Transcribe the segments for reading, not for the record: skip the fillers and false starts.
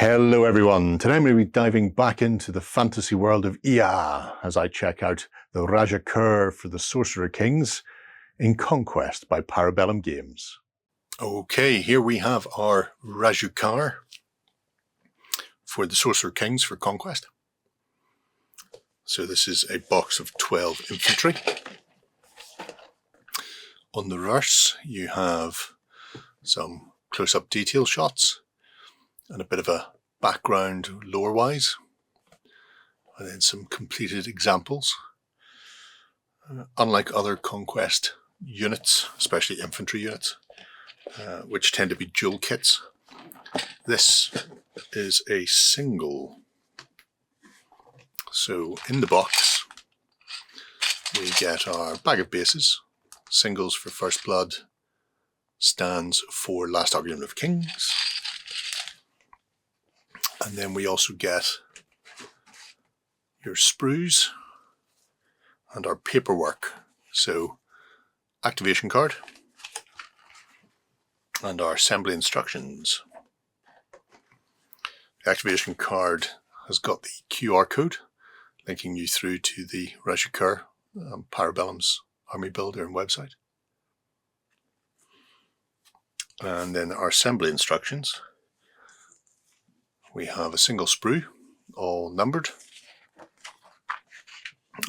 Hello everyone, today I'm going to be diving back into the fantasy world of EA as I check out the Rajakur for the Sorcerer Kings in Conquest by Para Bellum Games. Okay, here we have our Rajakur for the Sorcerer Kings for Conquest. So this is a box of 12 infantry. On the reverse you have some close-up detail shots and a bit of a background lore-wise, and then some completed examples. Unlike other Conquest units, especially infantry units, which tend to be dual kits, this is a single. So in the box we get our bag of bases, singles for First Blood, stands for Last Argument of Kings. And then we also get your sprues and our paperwork. So activation card and our assembly instructions. The activation card has got the QR code linking you through to the Rajakur, Para Bellum's army builder and website. And then our assembly instructions. We have a single sprue, all numbered,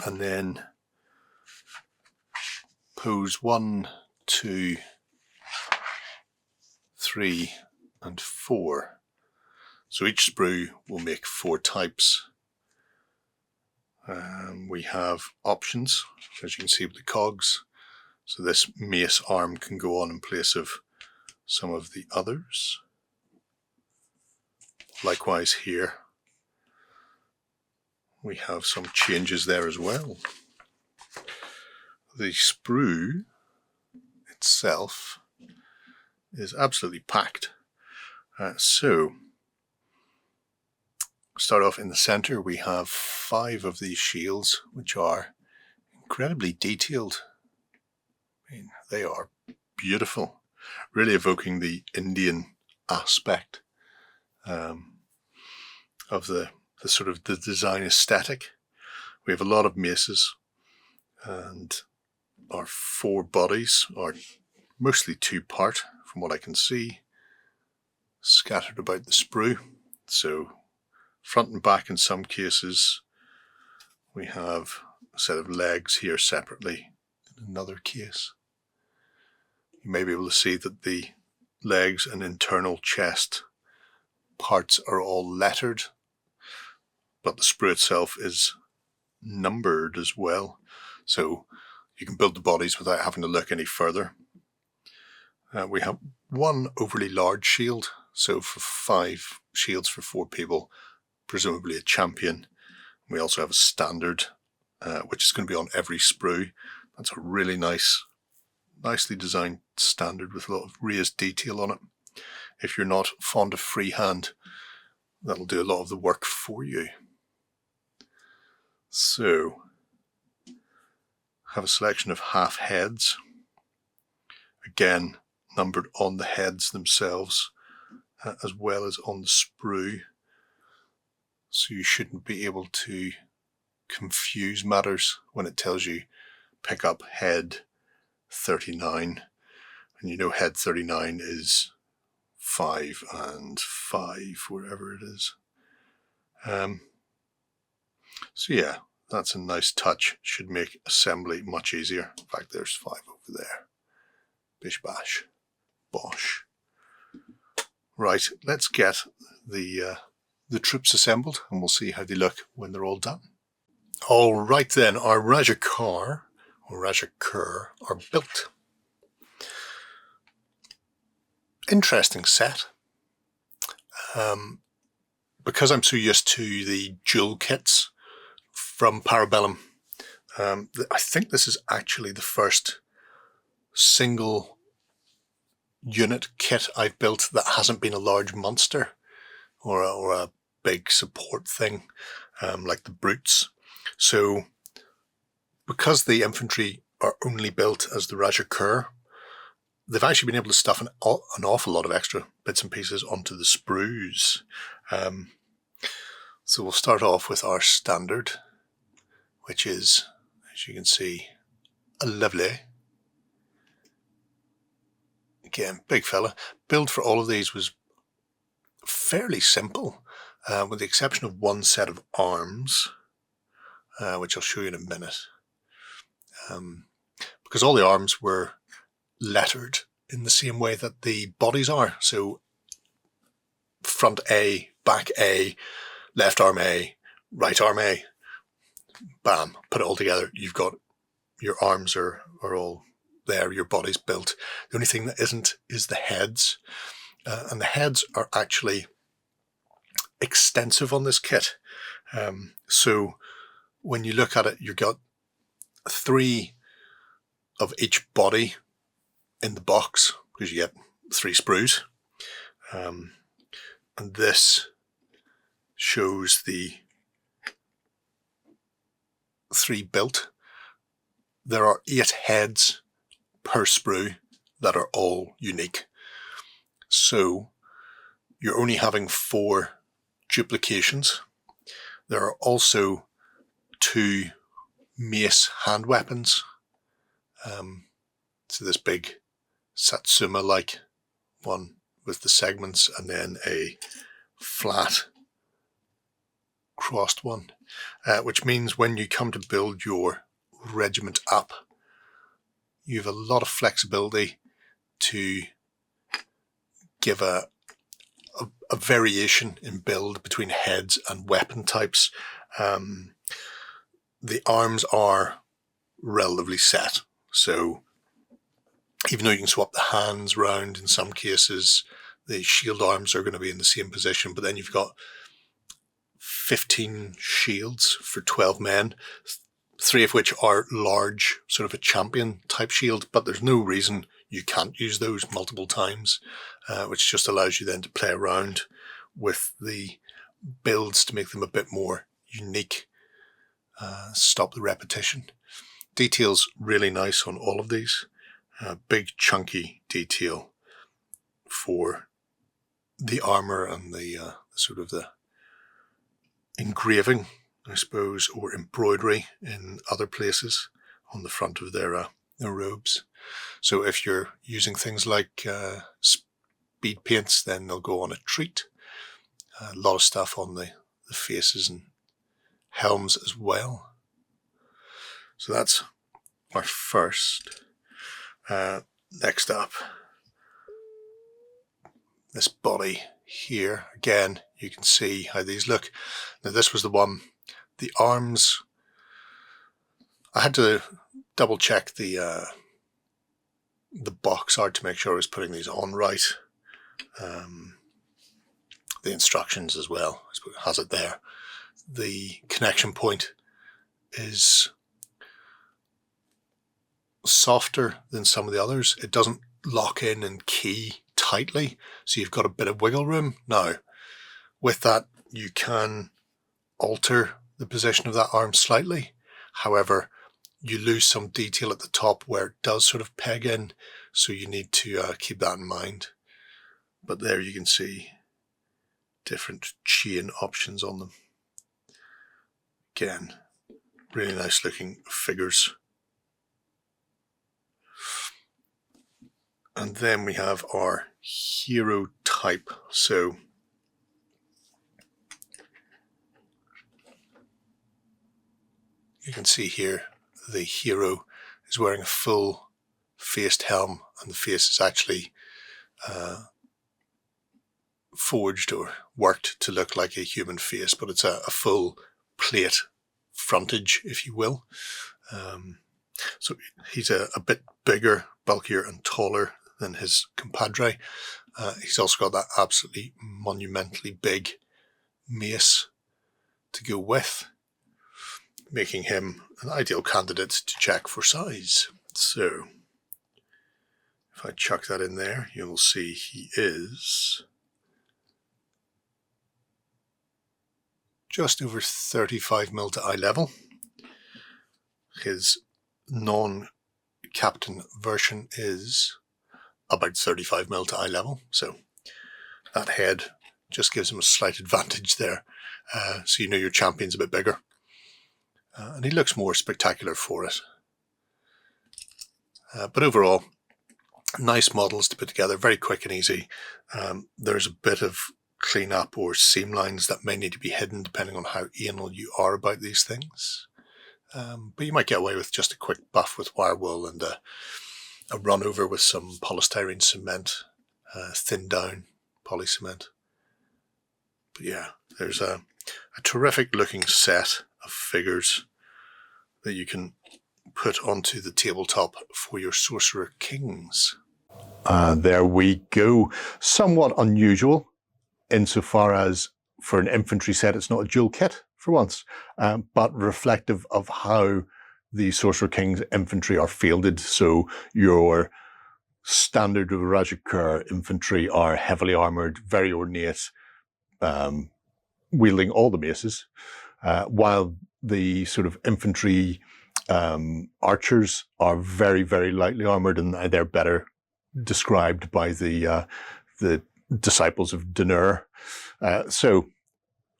and then pose 1, 2, 3, and 4. So each sprue will make 4 types. We have options, as you can see with the cogs. So this mace arm can go on in place of some of the others. Likewise here, we have some changes there as well. The sprue itself is absolutely packed. So, start off in the center, we have 5 of these shields, which are incredibly detailed. I mean, they are beautiful, really evoking the Indian aspect of the sort of the design aesthetic. We have a lot of maces, and our 4 bodies are mostly 2-part from what I can see, scattered about the sprue. So front and back in some cases. We have a set of legs here separately in another case. You may be able to see that the legs and internal chest parts are all lettered, but the sprue itself is numbered as well, so you can build the bodies without having to look any further. We have 1 overly large shield, so for 5 shields for 4 people, presumably a champion. We also have a standard, which is going to be on every sprue. That's a really nicely designed standard with a lot of raised detail on it. If you're not fond of freehand, that'll do a lot of the work for you. So, have a selection of half heads, again numbered on the heads themselves as well as on the sprue, so you shouldn't be able to confuse matters when it tells you pick up head 39, and you know head 39 is 5 and 5 wherever it is. So yeah, that's a nice touch. Should make assembly much easier. In fact, there's 5 over there. Bish bash bosh. Right, let's get the troops assembled and we'll see how they look when they're all done. All right then, our Rajakur are built. Interesting set. Because I'm so used to the dual kits from Para Bellum, I think this is actually the first single unit kit I've built that hasn't been a large monster or a big support thing like the brutes. So because the infantry are only built as the Rajakur, they've actually been able to stuff an awful lot of extra bits and pieces onto the sprues. So we'll start off with our standard, which is, as you can see, a lovely, again, big fella. Build for all of these was fairly simple, with the exception of one set of arms, which I'll show you in a minute, because all the arms were lettered in the same way that the bodies are. So front A, back A, left arm A, right arm A, bam, put it all together. You've got your arms are all there, your body's built. The only thing that isn't is the heads. And the heads are actually extensive on this kit. So when you look at it, you've got 3 of each body in the box, because you get 3 sprues. And this shows the 3 built. There are 8 heads per sprue that are all unique. So you're only having 4 duplications. There are also 2 mace hand weapons. So this big Satsuma-like one with the segments, and then a flat crossed one, which means when you come to build your regiment up, you have a lot of flexibility to give a variation in build between heads and weapon types. The arms are relatively set, so even though you can swap the hands round in some cases, the shield arms are going to be in the same position, but then you've got 15 shields for 12 men, 3 of which are large, sort of a champion type shield, but there's no reason you can't use those multiple times, which just allows you then to play around with the builds to make them a bit more unique, stop the repetition. Detail's really nice on all of these. Big chunky detail for the armor and the sort of the engraving, I suppose, or embroidery in other places on the front of their robes. So if you're using things like speed paints, then they'll go on a treat. A lot of stuff on the faces and helms as well. So that's our first. Next up, this body here. Again, you can see how these look. Now this was the one, the arms, I had to double check the box art to make sure I was putting these on right. The instructions as well, I suppose it has it there. The connection point is softer than some of the others. It doesn't lock in and key tightly, so you've got a bit of wiggle room. Now, with that, you can alter the position of that arm slightly. However, you lose some detail at the top where it does sort of peg in, so you need to keep that in mind. But there you can see different chain options on them. Again, really nice looking figures. And then we have our hero type. So you can see here the hero is wearing a full faced helm, and the face is actually forged or worked to look like a human face, but it's a full plate frontage, if you will. So he's a bit bigger, bulkier and taller than his compadre. He's also got that absolutely monumentally big mace to go with, making him an ideal candidate to check for size. So if I chuck that in there, you'll see he is just over 35mm to eye level. His non-captain version is about 35mm to eye level. So that head just gives him a slight advantage there. So you know your champion's a bit bigger. And he looks more spectacular for it. But overall, nice models to put together, very quick and easy. There's a bit of cleanup or seam lines that may need to be hidden depending on how anal you are about these things. But you might get away with just a quick buff with wire wool and a run over with some polystyrene cement, thinned down poly cement. But yeah, there's a terrific looking set of figures that you can put onto the tabletop for your Sorcerer Kings. There we go. Somewhat unusual insofar as for an infantry set it's not a dual kit for once, but reflective of how the Sorcerer Kings infantry are fielded. So your standard Rajakur infantry are heavily armoured, very ornate, wielding all the maces, while the sort of infantry archers are very, very lightly armoured, and they're better described by the disciples of Danur. So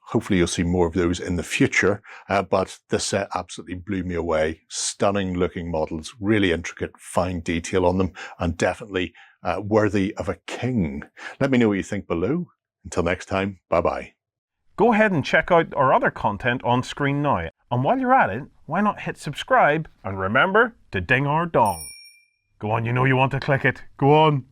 hopefully you'll see more of those in the future, but this set absolutely blew me away. Stunning looking models, really intricate, fine detail on them, and definitely worthy of a king. Let me know what you think below. Until next time, bye-bye. Go ahead and check out our other content on screen now. And while you're at it, why not hit subscribe and remember to ding our dong. Go on, you know you want to click it. Go on.